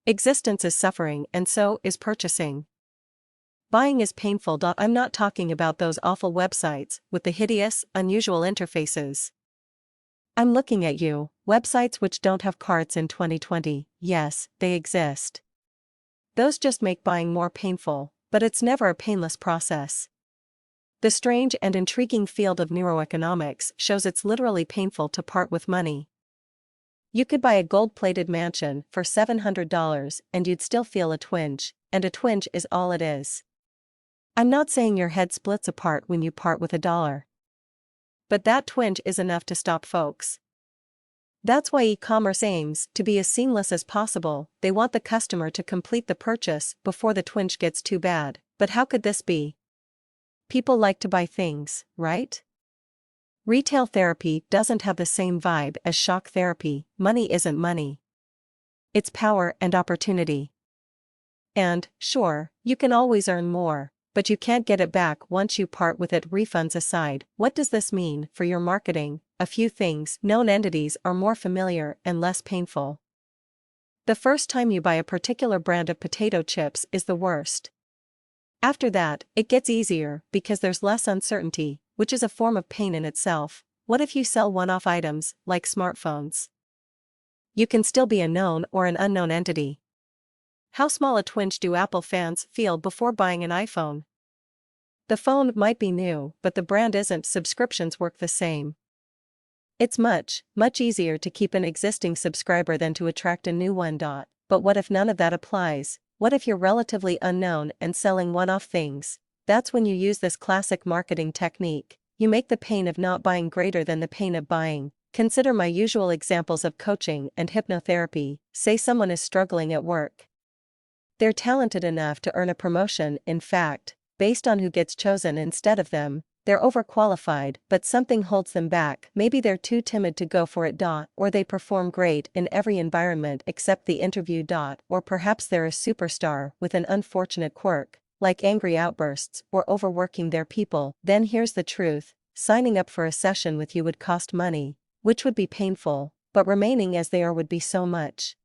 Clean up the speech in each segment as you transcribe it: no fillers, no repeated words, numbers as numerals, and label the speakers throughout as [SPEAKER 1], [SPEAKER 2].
[SPEAKER 1] Existence is suffering and so is purchasing. Buying is painful. I'm not talking about those awful websites with the hideous, unusual interfaces. I'm looking at you, websites which don't have carts in 2020, yes, they exist. Those just make buying more painful, but it's never a painless process. The strange and intriguing field of neuroeconomics shows it's literally painful to part with money. You could buy a gold-plated mansion for $700 and you'd still feel a twinge, and a twinge is all it is. I'm not saying your head splits apart when you part with $1. But that twinge is enough to stop folks. That's why e-commerce aims to be as seamless as possible. They want the customer to complete the purchase before the twinge gets too bad. But how could this be? People like to buy things, right? Retail therapy doesn't have the same vibe as shock therapy. Money isn't money. It's power and opportunity. And, sure, you can always earn more, but you can't get it back once you part with it. Refunds aside, what does this mean for your marketing? A few things. Known entities are more familiar and less painful. The first time you buy a particular brand of potato chips is the worst. After that, it gets easier because there's less uncertainty, which is a form of pain in itself. What if you sell one-off items, like smartphones? You can still be a known or an unknown entity. How small a twinge do Apple fans feel before buying an iPhone? The phone might be new, but the brand isn't. Subscriptions work the same. It's much easier to keep an existing subscriber than to attract a new one. But what if none of that applies? What if you're relatively unknown and selling one-off things? That's when you use this classic marketing technique. You make the pain of not buying greater than the pain of buying. Consider my usual examples of coaching and hypnotherapy. Say someone is struggling at work. They're talented enough to earn a promotion. In fact, based on who gets chosen instead of them, they're overqualified, but something holds them back. Maybe they're too timid to go for it. Or they perform great in every environment except the interview. Or perhaps they're a superstar with an unfortunate quirk, like angry outbursts or overworking their people. Then here's the truth: signing up for a session with you would cost money, which would be painful, but remaining as they are would be so much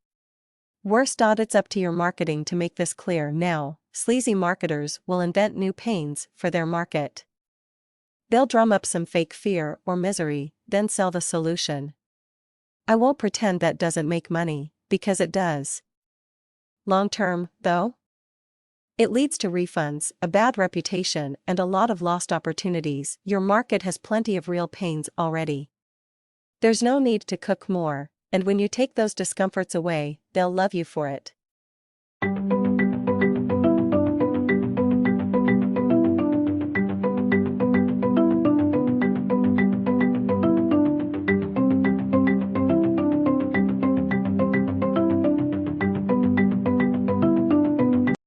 [SPEAKER 1] worse. It's up to your marketing to make this clear. Now, sleazy marketers will invent new pains for their market. They'll drum up some fake fear or misery, then sell the solution. I won't pretend that doesn't make money, because it does. Long term, though? It leads to refunds, a bad reputation, and a lot of lost opportunities. Your market has plenty of real pains already. There's no need to cook more, and when you take those discomforts away, they'll love you for it.